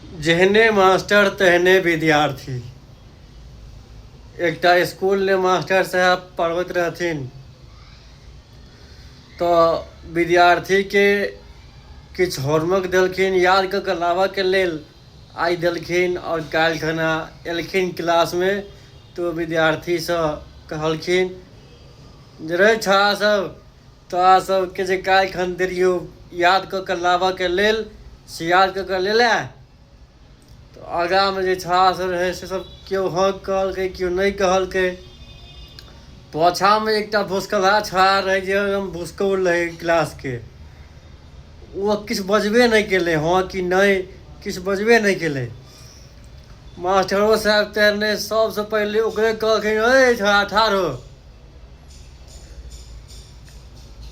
जेहने मास्टर तेहने विद्यार्थी। एकटा स्कूल ने मास्टर साहब पढ़बैत रहथिन तो विद्यार्थी के किछु होमवर्क देलखिन याद कऽ कऽ लाबऽके लेल। आइ देलखिन और काल्हि खना एलखिन क्लास में तो विद्यार्थी से कहलखिन जे रे छौड़ा सब तोरा सबके जे काल्हि खन देलियौ याद कऽ कऽ लाबऽके लेल से याद कऽ कऽ लेले। तो आगा में जे छौड़ा सब रहे से सब केओ हाँ कहलकै केओ नहीं कहलकै। पाछा में एकटा भुसकला छौड़ा रहे जे एकदम भुसकौल रहे क्लास के। वो किछु बजबे नहीं केले हाँ कि नहीं किछु बजबे नहीं केले। मास्टरो साहब तेरने सबसे पहले ओकरे कहलखिन ए छौड़ा ठाढ़ हो,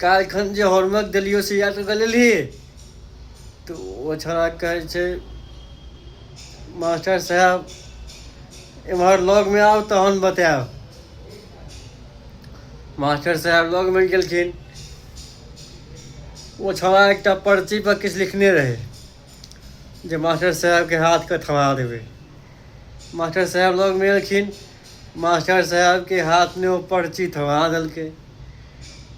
काल्हि खन जे होमवर्क देलियो से याद कऽ लेलही। तो वो छौड़ा कहै छै मास्टर साहब एम्हर लग में आउ तहन बतायब। मास्टर साहब लग में गेलखिन। वो छौड़ा एकटा पर्ची पर किछु लिखने रहे जे मास्टर साहब के हाथ के थमा देवे। मास्टर साहब लग में एलखिन, मास्टर साहब के हाथ में वो पर्ची थमा देलकै।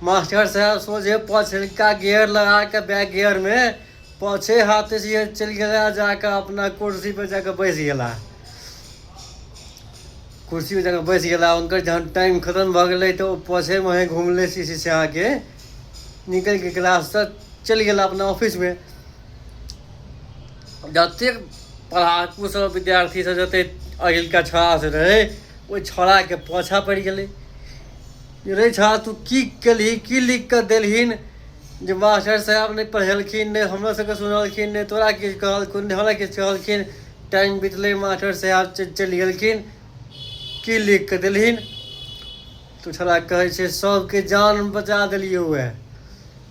मास्टर साहब सोझे पछिलका गियर लगा के बैक गियर में पाछे हाथे से चल गया, जाकर अपना कुर्सी पर जाकर बैस गया। कुर्सी पर जाकर बैस गया। उनकर जहाँ टाइम खत्म भ गए तो पाछे में घूमले शीशी से आके निकल के क्लास से चल गया अपना ऑफिस में। जते पढ़ाकू सब विद्यार्थी सब जते अहिलका छौड़ा से रहे वो छौड़ा के पाछा पड़ गए। रे छौड़ा तू की केलही की लिख कर देलहीन जे मास्टर साहब ने पढ़ेलखिन ने हमरा सबके सुनलखिन ने तोरा किछु कहलखिन ने हमरा किछु कहलखिन। टाइम बीतले मास्टर साहब चलि गेलखिन की लिख के देलहीन। तो छौड़ा कहै छै सबके जान बचा देलियो है।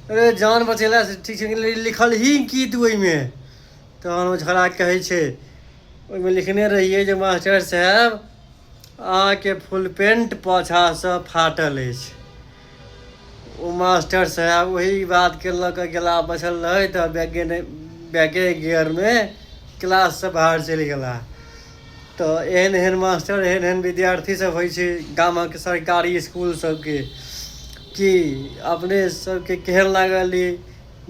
अरे जान बचेला से ठीक छै लिखल ही की तू ओइमें। तहन वो छौड़ा कहै छै ओइमें लिखने रहिए जे मास्टर साहब अहाँके फुल पेंट पाछा से फाटल अछि। वो मास्टर साहब वही बात के लऽ कऽ गेला बचल रहे तो बैगे गियर में क्लास से बाहर चलि गेला। तो एहन एहन मास्टर एहन एहन विद्यार्थी सब होइ छै गामक सरकारी स्कूल सबके कि अपने सबके केहन लागल ई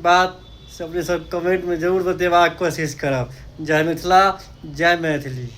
बात से अपने सब कमेंट में जरूर बतेबाक कोशिश करब। जय मिथिला जय मैथिली।